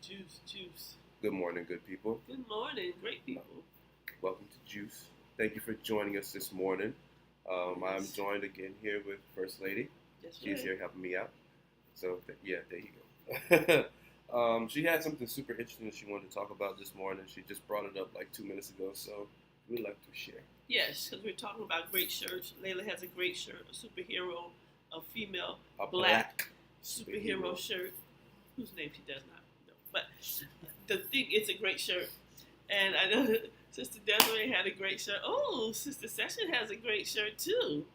Juice. Good morning, good people. Good morning, great people. Welcome to Juice. Thank you for joining us this morning. I'm Yes. joined again here with First Lady. That's She's right. here helping me out. So, there you go. She had something super interesting that she wanted to talk about this morning. She just brought it up like 2 minutes ago, so we'd like to share. Yes, because we're talking about great shirts. Layla has a great shirt, a superhero, a female A black superhero shirt, whose name she does not know. But the thing, it's a great shirt. And I know that Sister Desiree had a great shirt. Oh, Sister Session has a great shirt too.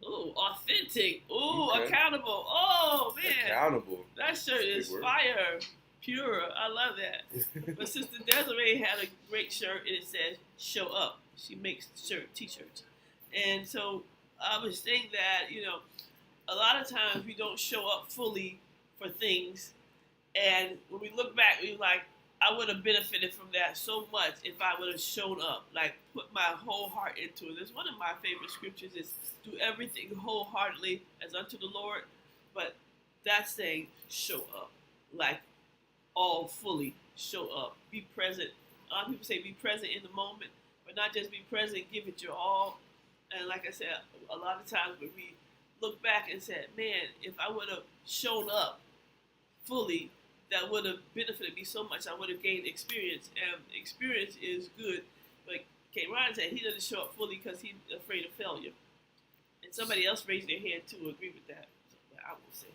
Oh, authentic. Oh, Okay. accountable. Oh, man. Accountable. That shirt is fire. Pure. I love that. But Sister Desiree had a great shirt and it says, show up. She makes t-shirts. And so I was saying that, a lot of times we don't show up fully for things. And when we look back, we're like, I would have benefited from that so much if I would have shown up, like put my whole heart into it. It's one of my favorite scriptures is do everything wholeheartedly as unto the Lord. But that's saying show up, like all fully show up, be present. A lot of people say be present in the moment, but not just be present, give it your all. And like I said, a lot of times when we look back and said, man, if I would have shown up fully, that would have benefited me so much. I would have gained experience, and experience is good. But K. Ryan said he doesn't show up fully because he's afraid of failure. And somebody else raised their hand to agree with that. So I will say.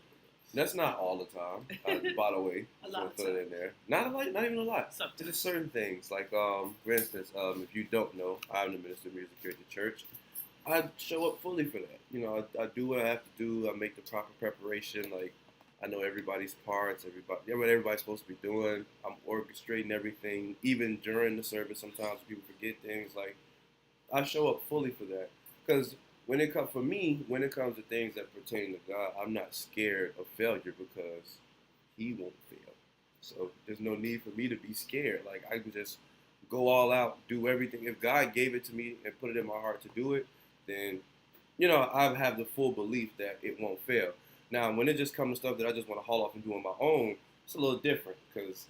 That's not all the time, by the way. A lot of put it in there. Not even a lot. Sometimes. Just certain things. Like, for instance, if you don't know, I'm the minister of music here at the church. I show up fully for that. I do what I have to do. I make the proper preparation. Like, I know everybody's parts, what everybody's supposed to be doing. I'm orchestrating everything. Even during the service, sometimes people forget things. Like, I show up fully for that. Because when it comes to things that pertain to God, I'm not scared of failure because He won't fail. So there's no need for me to be scared. Like, I can just go all out, do everything. If God gave it to me and put it in my heart to do it, then I have the full belief that it won't fail. Now, when it just comes to stuff that I just want to haul off and do on my own, it's a little different because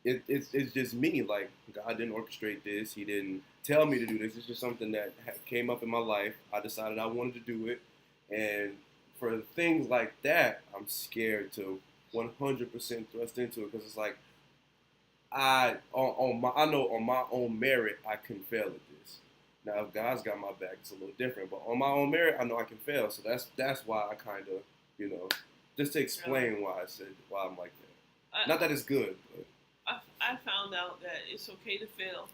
it's just me. Like, God didn't orchestrate this. He didn't tell me to do this. It's just something that came up in my life. I decided I wanted to do it. And for things like that, I'm scared to 100% thrust into it because it's like, I know on my own merit, I can fail at this. Now, if God's got my back, it's a little different. But on my own merit, I know I can fail. So that's why I kind of, just to explain why I'm like that. Not that it's good, but I found out that it's okay to fail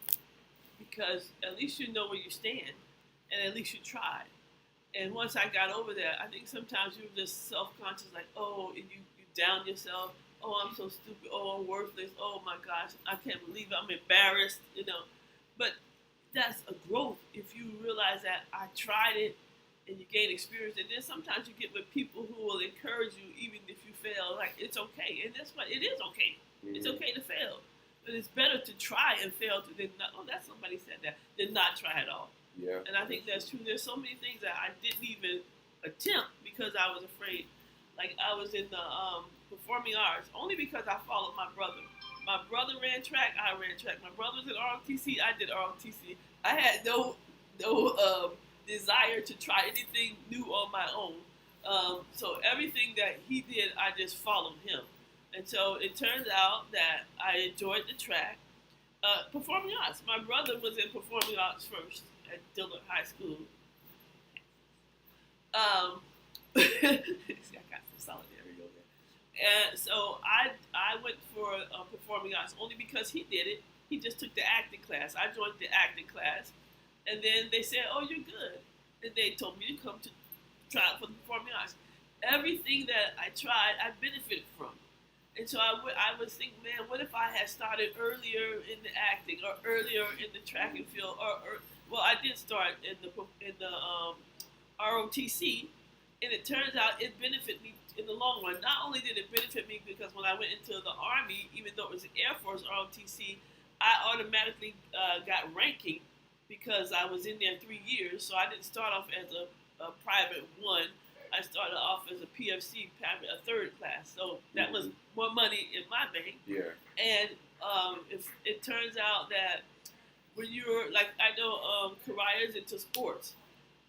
because at least you know where you stand and at least you tried. And once I got over that, I think sometimes you're just self-conscious, like, oh, and you down yourself. Oh, I'm so stupid. Oh, I'm worthless. Oh, my gosh, I can't believe it. I'm embarrassed, But that's a growth if you realize that I tried it and you gain experience. And then sometimes you get with people who will encourage you even if you fail. Like, it's okay. And that's what it is okay. Mm-hmm. It's okay to fail. But it's better to try and fail than not. Oh, that's somebody said that. Than not try at all. Yeah. And I think that's true. There's so many things that I didn't even attempt because I was afraid. Like, I was in the performing arts only because I followed my brother. My brother ran track, I ran track. My brother was in ROTC, I did ROTC. I had no desire to try anything new on my own. So everything that he did, I just followed him. And so it turns out that I enjoyed the track. Performing arts. My brother was in performing arts first at Dillard High School. I got some solidarity over there. And so I went for performing arts only because he did it. He just took the acting class. I joined the acting class. And then they said, oh, you're good. And they told me to come to try out for the performing arts. Everything that I tried, I benefited from. And so I was thinking, man, what if I had started earlier in the acting or earlier in the track and field? Well, I did start in the ROTC, and it turns out it benefited me in the long run. Not only did it benefit me because when I went into the Army, even though it was an Air Force ROTC, I automatically got ranking because I was in there 3 years. So I didn't start off as a private one. I started off as a PFC, a third class, so that was more money in my bank. Yeah. And it turns out that when you're like, I know Karaya's into sports,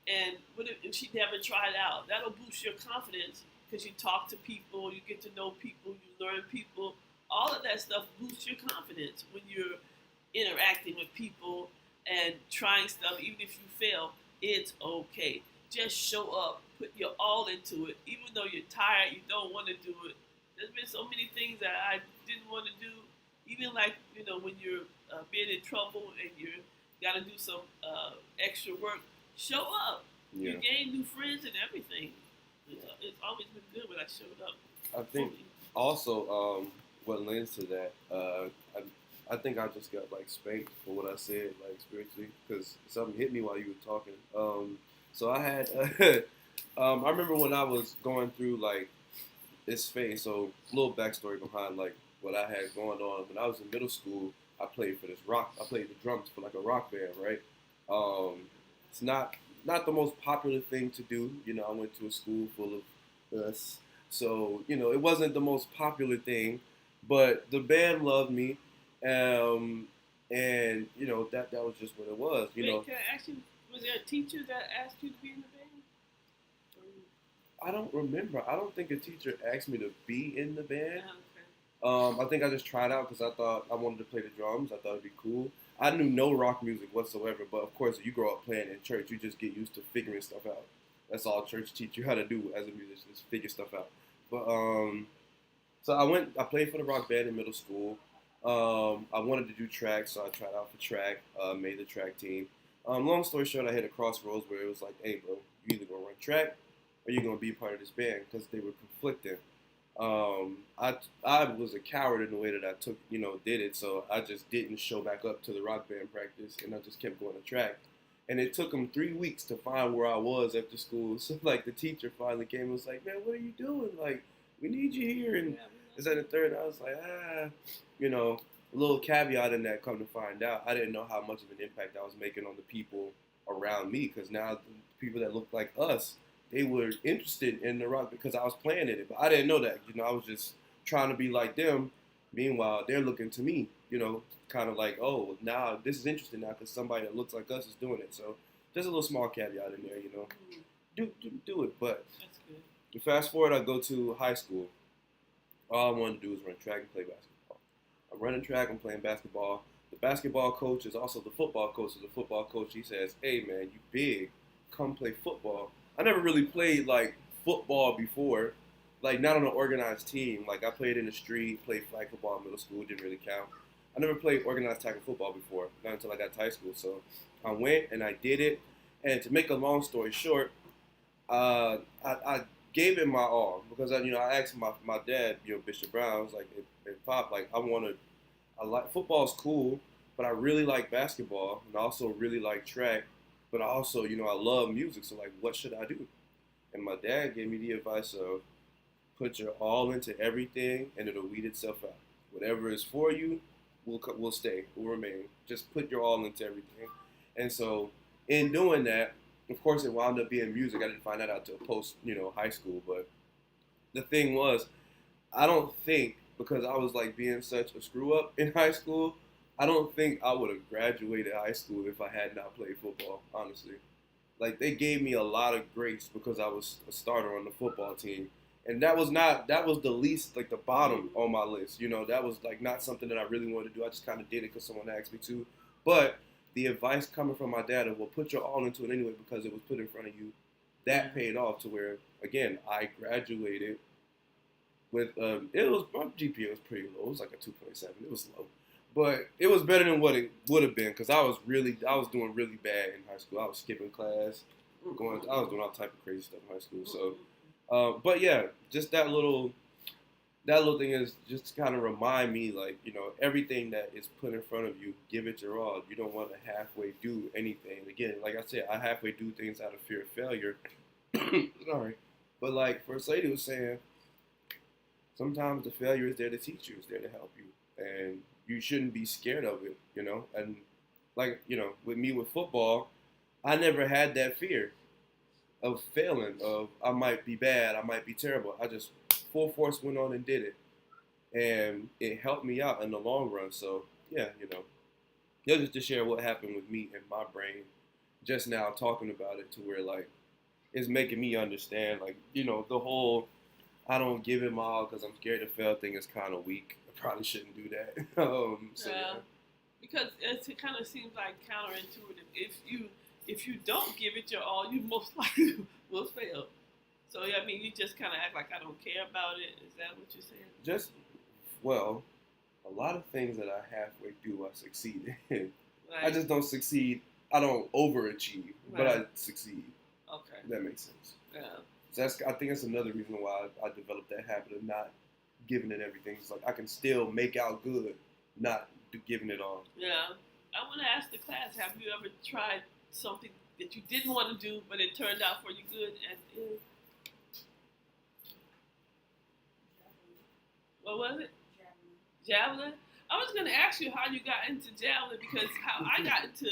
and if she never tried out, that'll boost your confidence because you talk to people, you get to know people, you learn people. All of that stuff boosts your confidence when you're interacting with people and trying stuff. Even if you fail, it's okay. Just show up, put your all into it. Even though you're tired, you don't want to do it. There's been so many things that I didn't want to do. Even like, when you're being in trouble and you got to do some extra work, show up. Yeah. You gain new friends and everything. It's always been good when I showed up. I think also what lends to that, I think I just got like spanked for what I said, like spiritually, because something hit me while you were talking. So I had, I remember when I was going through like this phase. So a little backstory behind like what I had going on when I was in middle school. I played the drums for like a rock band, right? It's not the most popular thing to do. I went to a school full of us, so it wasn't the most popular thing, but the band loved me, and that was just what it was. Wait, can I ask you? Was there a teacher that asked you to be in the band? I don't remember. I don't think a teacher asked me to be in the band. Oh, okay. I think I just tried out because I thought I wanted to play the drums. I thought it'd be cool. I knew no rock music whatsoever, but of course, if you grow up playing in church, you just get used to figuring stuff out. That's all church teach you how to do as a musician, is figure stuff out. But so I played for the rock band in middle school. I wanted to do track, so I tried out for track, made the track team. Long story short, I hit a crossroads where it was like, hey, bro, you either gonna run track or you're gonna be part of this band, because they were conflicting. I was a coward in the way that I did it, so I just didn't show back up to the rock band practice, and I just kept going to track. And it took them 3 weeks to find where I was after school. So like the teacher finally came and was like, man, what are you doing? Like, we need you here. And is that the third? And I was like, a little caveat in that, come to find out, I didn't know how much of an impact I was making on the people around me, because now the people that looked like us, they were interested in the rock because I was playing in it. But I didn't know that. I was just trying to be like them. Meanwhile, they're looking to me, kind of like, oh, now this is interesting now because somebody that looks like us is doing it. So there's a little small caveat in there, do it. But that's good. To fast forward, I go to high school. All I wanted to do was run track and play basketball. I'm running track, I'm playing basketball. The basketball coach is also the football coach. So the football coach, he says, hey, man, you big. Come play football. I never really played, like, football before. Like, not on an organized team. Like, I played in the street, played flag football in middle school, didn't really count. I never played organized tackle football before, not until I got to high school. So I went and I did it. And to make a long story short, I gave it my all because I asked my dad, Bishop Brown, I was like, hey, Pop, like I like football's cool, but I really like basketball and I also really like track, but I also I love music. So like, what should I do? And my dad gave me the advice of put your all into everything, and it'll weed itself out. Whatever is for you, will stay, will remain. Just put your all into everything. And so in doing that, of course, it wound up being music. I didn't find that out till post, high school. But the thing was, I don't think, because I was like being such a screw up in high school, I don't think I would have graduated high school if I had not played football, honestly. Like, they gave me a lot of grace because I was a starter on the football team. And that was the least, like, the bottom on my list. That was, like, not something that I really wanted to do. I just kind of did it because someone asked me to. But the advice coming from my dad of, well, put your all into it anyway because it was put in front of you, that paid off to where, again, I graduated with, my GPA was pretty low. It was like a 2.7. It was low. But it was better than what it would have been because I was doing really bad in high school. I was skipping class, I was doing all type of crazy stuff in high school. So, but yeah, just that little thing is just to kind of remind me, like, everything that is put in front of you, give it your all. You don't want to halfway do anything. Again, like I said, I halfway do things out of fear of failure. Sorry. But like First Lady was saying, sometimes the failure is there to teach you, it's there to help you. And you shouldn't be scared of it, And like, with me with football, I never had that fear. of failing, of I might be bad, I might be terrible. I just full force went on and did it, and it helped me out in the long run. So yeah, just to share what happened with me in my brain, just now talking about it to where like it's making me understand like the whole I don't give it my all because I'm scared to fail thing is kind of weak. I probably shouldn't do that. So yeah. Because it kind of seems like counterintuitive. If you don't give it your all, you most likely will fail. So I mean, you just kind of act like I don't care about it. Is that what you're saying? Just well, a lot of things that I halfway do, I succeed in. Right. I just don't succeed. I don't overachieve, but I succeed. Okay. That makes sense. Yeah. So I think that's another reason why I developed that habit of not giving it everything. It's like I can still make out good, not giving it all. Yeah. I want to ask the class: have you ever tried something that you didn't want to do, but it turned out for you good? And what was it? Javelin. I was going to ask you how you got into javelin because how I got into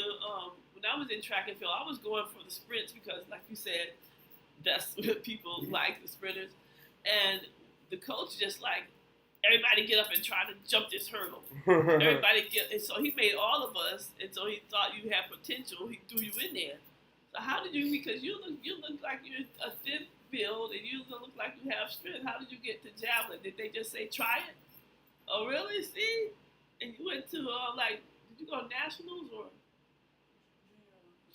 when I was in track and field, I was going for the sprints because, like you said, that's what people like, the sprinters. And the coach just like, everybody get up and try to jump this hurdle. And so he made all of us, and so he thought you had potential. He threw you in there. So how did you? Because you look like you're a thin build, and you look like you have strength. How did you get to javelin? Did they just say try it? Oh really? See? And you went to did you go to nationals or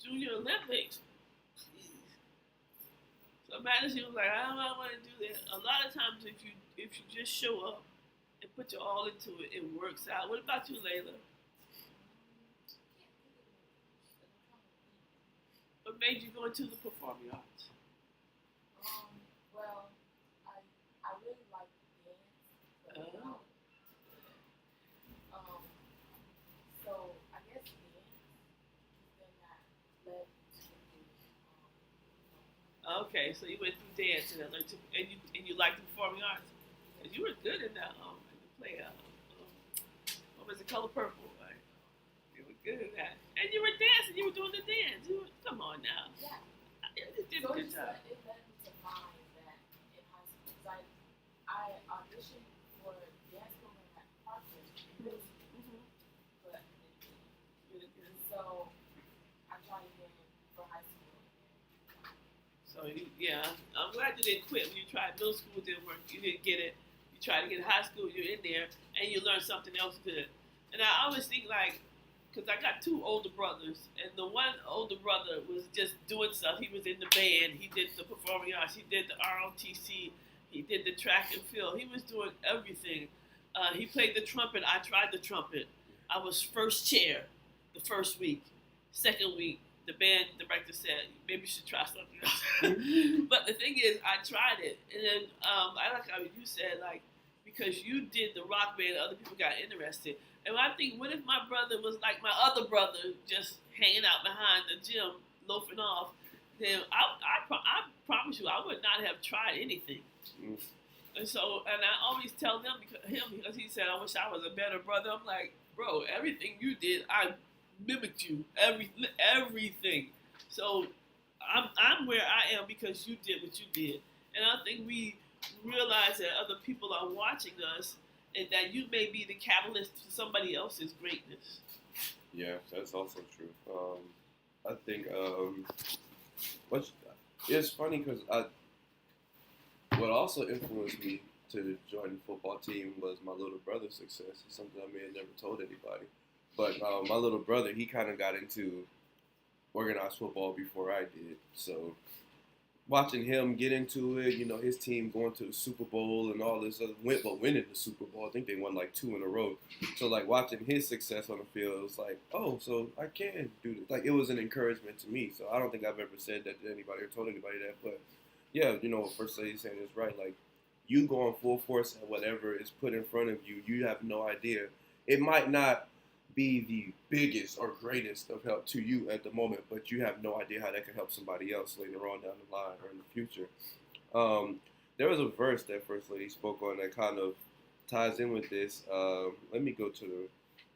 junior Olympics? So imagine she was like, I don't want to do that. A lot of times, if you just show up and put your all into it, it works out. What about you, Layla? What made you go into the performing arts? Well, I really like dance. So I guess dance then that led to Okay, so you went through dance and you liked the performing arts. Cause you were good in that in the play. What was it? Color Purple. Right? You were good in that, and you were dancing. You were doing the dance. Come on now. Yeah. You did a good job. It led me to find that in high school, because I auditioned for dance program at Parkland in middle school, but so I tried again for high school. So I'm glad you didn't quit when you tried middle school. It didn't work. You didn't get it. You tried to get high school. You're in there, and you learned something else good. And I always think because I got two older brothers, and the one older brother was just doing stuff. He was in the band. He did the performing arts. He did the ROTC. He did the track and field. He was doing everything. He played the trumpet. I tried the trumpet. I was first chair the first week. Second week, the band director said, maybe you should try something else. But the thing is, I tried it. And then I like how you said, because you did the rock band, other people got interested. And I think, what if my brother was like my other brother, just hanging out behind the gym, loafing off? Then I promise you, I would not have tried anything. And I always tell them because he said, I wish I was a better brother. I'm like, bro, everything you did, I mimicked you, everything. So I'm where I am because you did what you did. And I think we realize that other people are watching us, and that you may be the catalyst to somebody else's greatness. Yeah, that's also true. I think it's funny because what also influenced me to join the football team was my little brother's success. It's something I may have never told anybody. But my little brother, he kind of got into organized football before I did. So watching him get into it, his team going to the Super Bowl and all this other, winning the Super Bowl. I think they won 2 in a row. So watching his success on the field, it was like, oh, so I can do this. It was an encouragement to me. So I don't think I've ever said that to anybody or told anybody that. But yeah, what First Lady saying is right. You going full force at whatever is put in front of you, you have no idea. It might not be the biggest or greatest of help to you at the moment, but you have no idea how that can help somebody else later on down the line or in the future. There was a verse that First Lady spoke on that kind of ties in with this. Let me go to the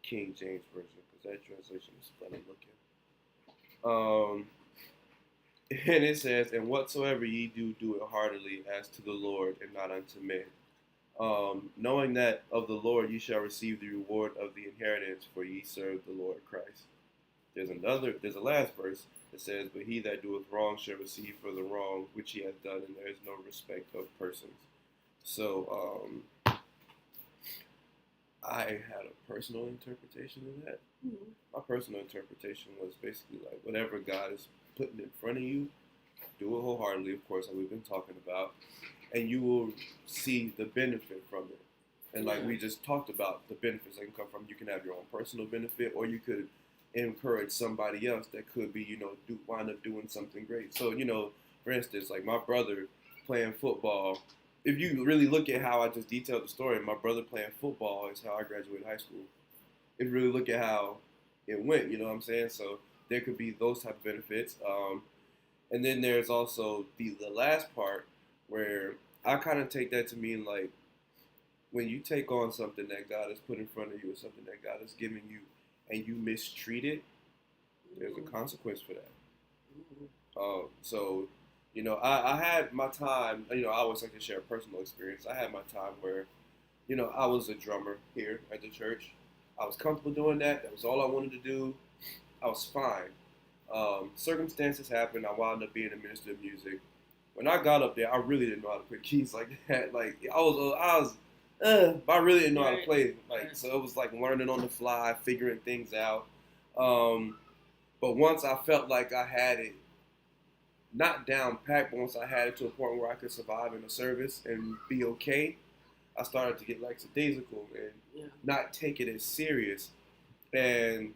King James Version because that translation is funny looking. And it says, "And whatsoever ye do, do it heartily as to the Lord and not unto men. Knowing that of the Lord ye shall receive the reward of the inheritance, for ye serve the Lord Christ." There's a last verse that says, "But he that doeth wrong shall receive for the wrong which he hath done, and there is no respect of persons." So I had a personal interpretation of that. Mm-hmm. My personal interpretation was basically like whatever God is putting in front of you, do it wholeheartedly, of course, like we've been talking about, and you will see the benefit from it. And like we just talked about, the benefits that can come from, you can have your own personal benefit, or you could encourage somebody else that could be, wind up doing something great. So, for instance, like my brother playing football, if you really look at how I just detailed the story, my brother playing football is how I graduated high school. If you really look at how it went, you know what I'm saying? So there could be those type of benefits. And then there's also the last part where I kind of take that to mean like when you take on something that God has put in front of you or something that God has given you and you mistreat it, there's a consequence for that. So, I had my time, I always like to share a personal experience. I had my time where, I was a drummer here at the church. I was comfortable doing that. That was all I wanted to do. I was fine. Circumstances happened. I wound up being a minister of music. When I got up there, I really didn't know how to play keys like that. Like but I really didn't know how to play. So it was like learning on the fly, figuring things out. But once I felt like I had it not down packed, but once I had it to a point where I could survive in a service and be okay, I started to get lackadaisical and not take it as serious. And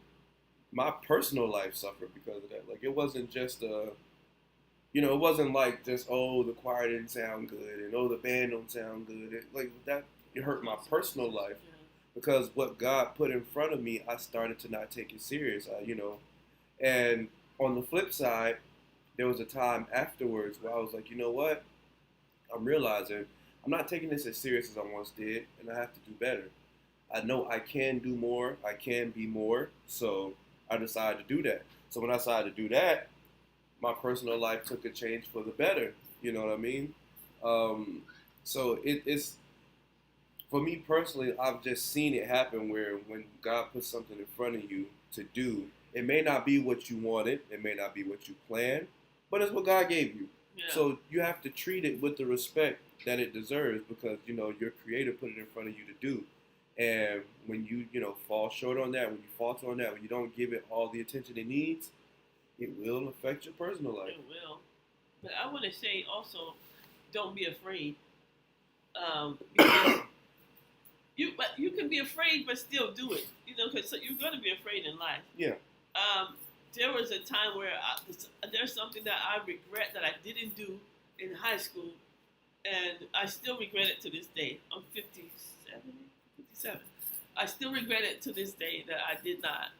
my personal life suffered because of that. Like it wasn't just it wasn't like just the choir didn't sound good and the band don't sound good. It hurt my personal life because what God put in front of me, I started to not take it serious. And on the flip side, there was a time afterwards where I was like, you know what? I'm realizing I'm not taking this as serious as I once did, and I have to do better. I know I can do more. I can be more. So I decided to do that. So when I decided to do that, my personal life took a change for the better. You know what I mean? So it's for me personally, I've just seen it happen where when God puts something in front of you to do, it may not be what you wanted, it may not be what you planned, but it's what God gave you. Yeah. So you have to treat it with the respect that it deserves because your Creator put it in front of you to do. And when you fall short on that, when you falter on that, when you don't give it all the attention it needs, it will affect your personal life. It will. But I want to say also, don't be afraid. Because you can be afraid, but still do it. Because you're going to be afraid in life. Yeah. There was a time where there's something that I regret that I didn't do in high school, and I still regret it to this day. I'm 57. I still regret it to this day that I did not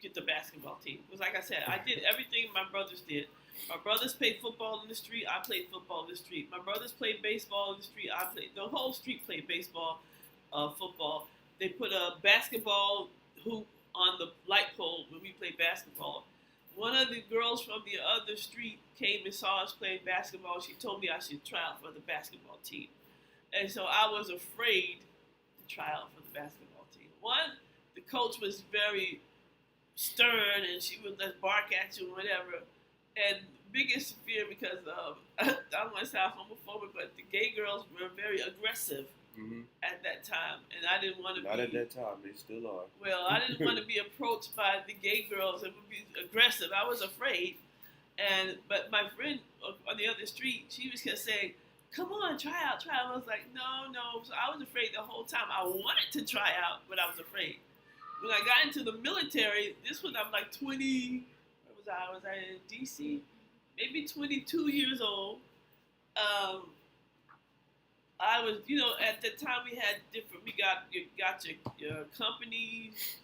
get the basketball team. Because like I said, I did everything my brothers did. My brothers played football in the street. I played football in the street. My brothers played baseball in the street. The whole street played baseball, football. They put a basketball hoop on the light pole when we played basketball. One of the girls from the other street came and saw us playing basketball. She told me I should try out for the basketball team. And so I was afraid to try out for the basketball team. One, the coach was very stern and she would just bark at you and whatever. And biggest fear because I don't want to sound homophobic, but the gay girls were very aggressive at that time, and I didn't want to. Not at that time, they still are. Well, I didn't want to be approached by the gay girls and would be aggressive. I was afraid, but my friend on the other street, she was just saying, "Come on, try out." I was like, no. So I was afraid the whole time. I wanted to try out, but I was afraid. When I got into the military, I'm like 20. Was I in D.C.? Maybe 22 years old. I was, at the time we had different. We got your companies,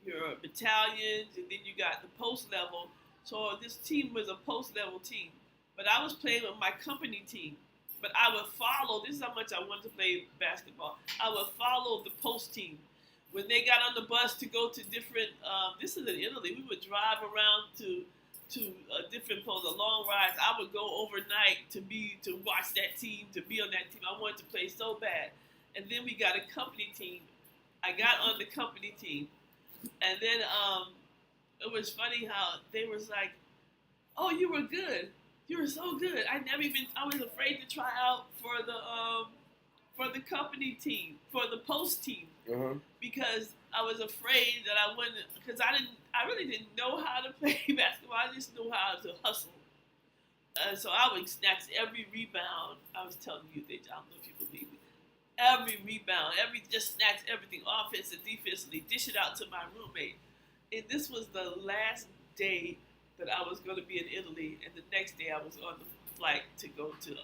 your battalions, and then you got the post level. So this team was a post level team, but I was playing with my company team. But I would follow. This is how much I wanted to play basketball. I would follow the post team. When they got on the bus to go to different, this is in Italy, we would drive around to to different posts, the long rides. I would go overnight to watch that team, to be on that team. I wanted to play so bad. And then we got a company team. I got on the company team. And then it was funny how they was like, "Oh, you were good. You were so good." I was afraid to try out for the company team, for the post team, because I was afraid that I wouldn't, because I really didn't know how to play basketball. I just knew how to hustle. So I would snatch every rebound. I was telling you, I don't know if you believe me. Every rebound, just snatch everything, offense and defensively, dish it out to my roommate. And this was the last day that I was going to be in Italy, and the next day I was on the flight to go to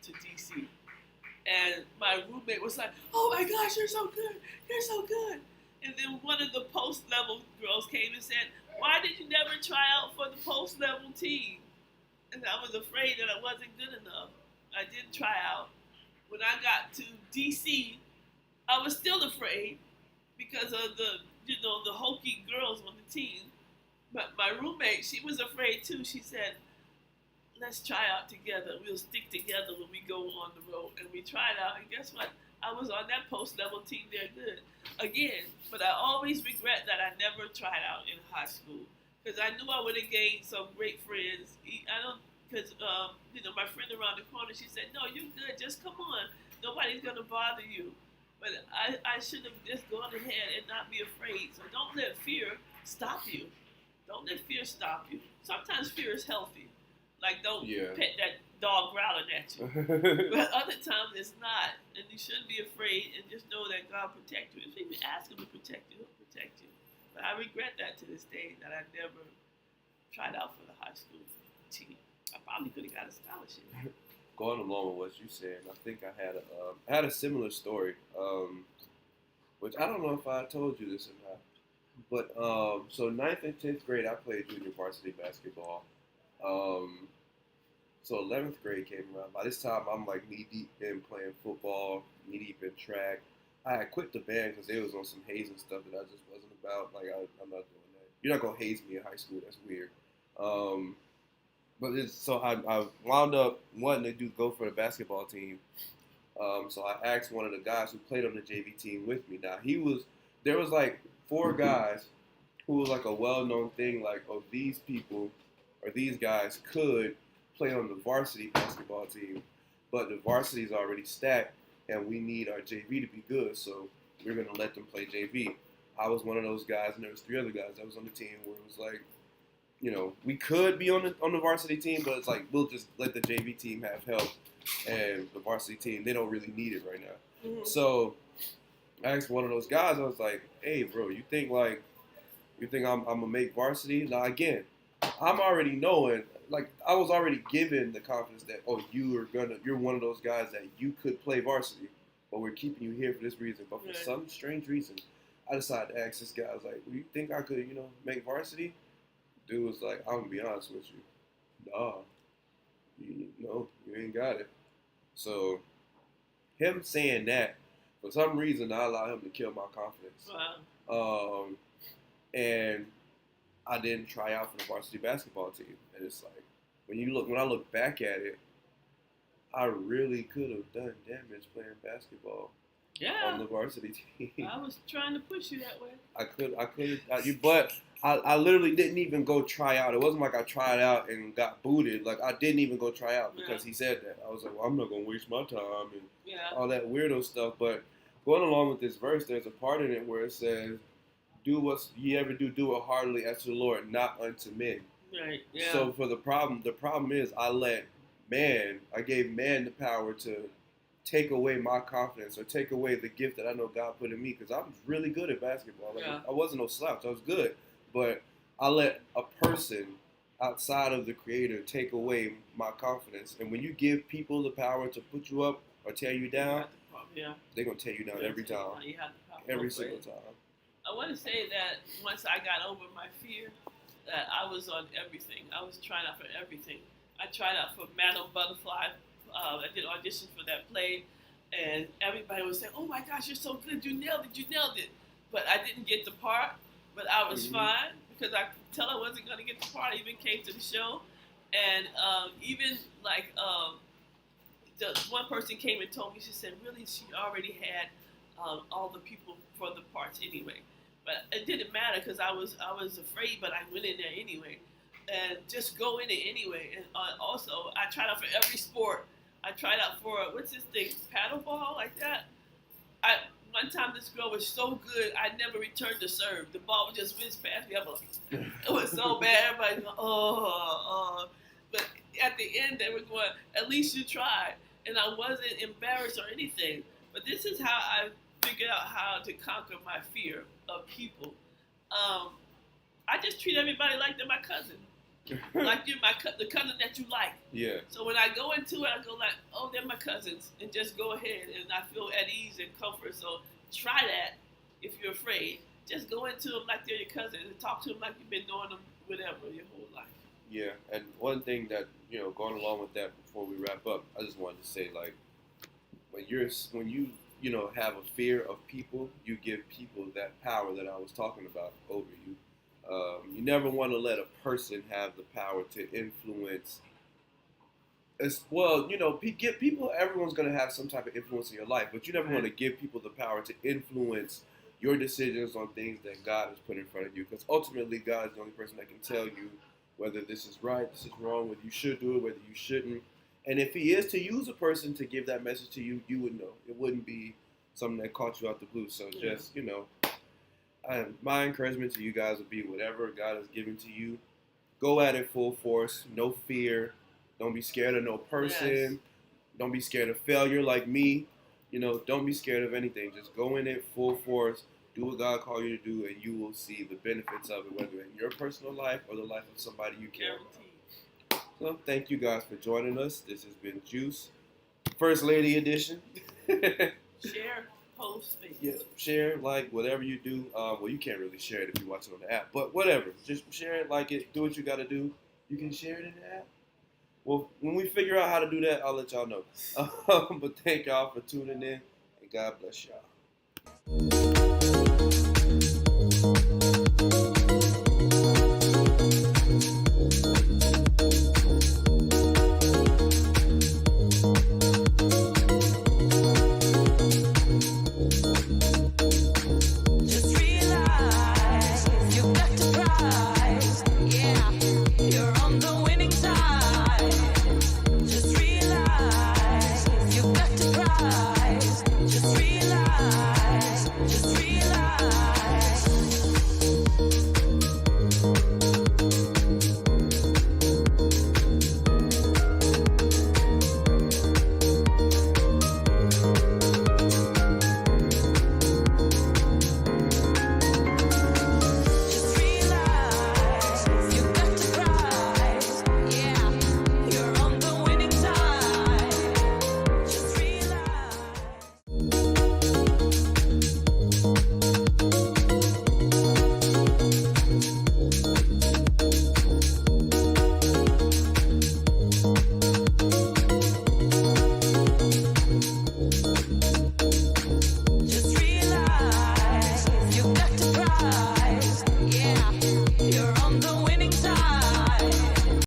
DC. And my roommate was like, "Oh my gosh, you're so good. You're so good." And then one of the post-level girls came and said, "Why did you never try out for the post-level team?" And I was afraid that I wasn't good enough. I didn't try out. When I got to DC, I was still afraid because of the hokey girls on the team. But my roommate, she was afraid too. She said, "Let's try out together. We'll stick together when we go on the road." And we tried out, and guess what? I was on that post-level team there good again. But I always regret that I never tried out in high school, because I knew I would have gained some great friends. Because my friend around the corner, she said, "No, you're good. Just come on. Nobody's gonna bother you." But I should have just gone ahead and not be afraid. So don't let fear stop you. Don't let fear stop you. Sometimes fear is healthy. Like, don't pet that dog growling at you. But other times it's not. And you shouldn't be afraid, and just know that God protects you. If you ask him to protect you, he'll protect you. But I regret that to this day, that I never tried out for the high school team. I probably could have got a scholarship. Going along with what you said, I think I had a similar story, which I don't know if I told you this or not. But so 9th and 10th grade, I played junior varsity basketball. So 11th grade came around. By this time, I'm like knee deep in playing football, knee deep in track. I had quit the band because they was on some hazing stuff that I just wasn't about. Like, I'm not doing that. You're not gonna haze me in high school. That's weird. So I wound up wanting to go for the basketball team. So I asked one of the guys who played on the JV team with me. Now there was like 4 guys who was like a well-known thing, like, oh, these people or these guys could play on the varsity basketball team, but the varsity is already stacked, and we need our JV to be good, so we're gonna let them play JV. I was one of those guys, and there was 3 other guys that was on the team where it was like, we could be on the varsity team, but it's like, we'll just let the JV team have help, and the varsity team, they don't really need it right now. Mm-hmm. So I asked one of those guys, I was like, "Hey, bro, you think I'm gonna make varsity?" Now, again, I'm already knowing, like, I was already given the confidence that, oh, you're one of those guys that you could play varsity, but we're keeping you here for this reason. But for some strange reason, I decided to ask this guy, I was like, "Well, you think I could, make varsity?" Dude was like, "I'm gonna be honest with you. Nah, you ain't got it." So him saying that, for some reason, I allowed him to kill my confidence. Wow. And I didn't try out for the varsity basketball team. And it's like, when I look back at it, I really could have done damage playing basketball. Yeah. On the varsity team. I was trying to push you that way. But I literally didn't even go try out. It wasn't like I tried out and got booted. Like, I didn't even go try out because he said that. I was like, well, I'm not going to waste my time and all that weirdo stuff. But going along with this verse, there's a part in it where it says, "Do what you ever do it heartily as to the Lord, not unto men." Right. Yeah. So the problem is I gave man the power to take away my confidence or take away the gift that I know God put in me, because I was really good at basketball. Like, I wasn't no slouch. I was good. But I let a person outside of the Creator take away my confidence. And when you give people the power to put you up or tear you down, they're going to tear you down every time. Every single time. I want to say that once I got over my fear, that I was on everything. I was trying out for everything. I tried out for Madam Butterfly. I did audition for that play, and everybody was saying, "Oh my gosh, you're so good! You nailed it! You nailed it!" But I didn't get the part. But I was fine because I could tell I wasn't going to get the part. I even came to the show, and even like the one person came and told me, she said, really, she already had all the people for the parts anyway. But it didn't matter because I was afraid, but I went in there anyway, and just go in it anyway. And also, I tried out for every sport. I tried out for what's this thing, paddleball, like that. I One time this girl was so good, I never returned the serve. The ball would just whiz past me. I'm like, it was so bad. Everybody going, oh. But at the end, they were going, at least you tried. And I wasn't embarrassed or anything. But this is how I figured out how to conquer my fear of people. Um, I just treat everybody like they're my cousin. Like you're the cousin that you like. Yeah. So when I go into it, I go like, oh, they're my cousins, and just go ahead, and I feel at ease and comfort. So try that if you're afraid. Just go into them like they're your cousin and talk to them like you've been knowing them, whatever, your whole life. Yeah, and one thing that, going along with that before we wrap up, I just wanted to say, like, when you have a fear of people, you give people that power that I was talking about over you. You never want to let a person have the power to influence. As well, give people. Everyone's going to have some type of influence in your life, but you never want to give people the power to influence your decisions on things that God has put in front of you. Because ultimately, God is the only person that can tell you whether this is right, this is wrong, whether you should do it, whether you shouldn't. And if He is to use a person to give that message to you, you would know. It wouldn't be something that caught you out the blue. So just, my encouragement to you guys would be whatever God has given to you, go at it full force, no fear. Don't be scared of no person. Yes. Don't be scared of failure like me. Don't be scared of anything. Just go in it full force. Do what God called you to do, and you will see the benefits of it, whether in your personal life or the life of somebody you care about. So thank you guys for joining us. This has been Juice, First Lady Edition. Share, post, Facebook. Yeah, share, like, whatever you do. Well, you can't really share it if you watch it on the app, but whatever. Just share it, like it, do what you got to do. You can share it in the app. Well, when we figure out how to do that, I'll let y'all know. But thank y'all for tuning in, and God bless y'all.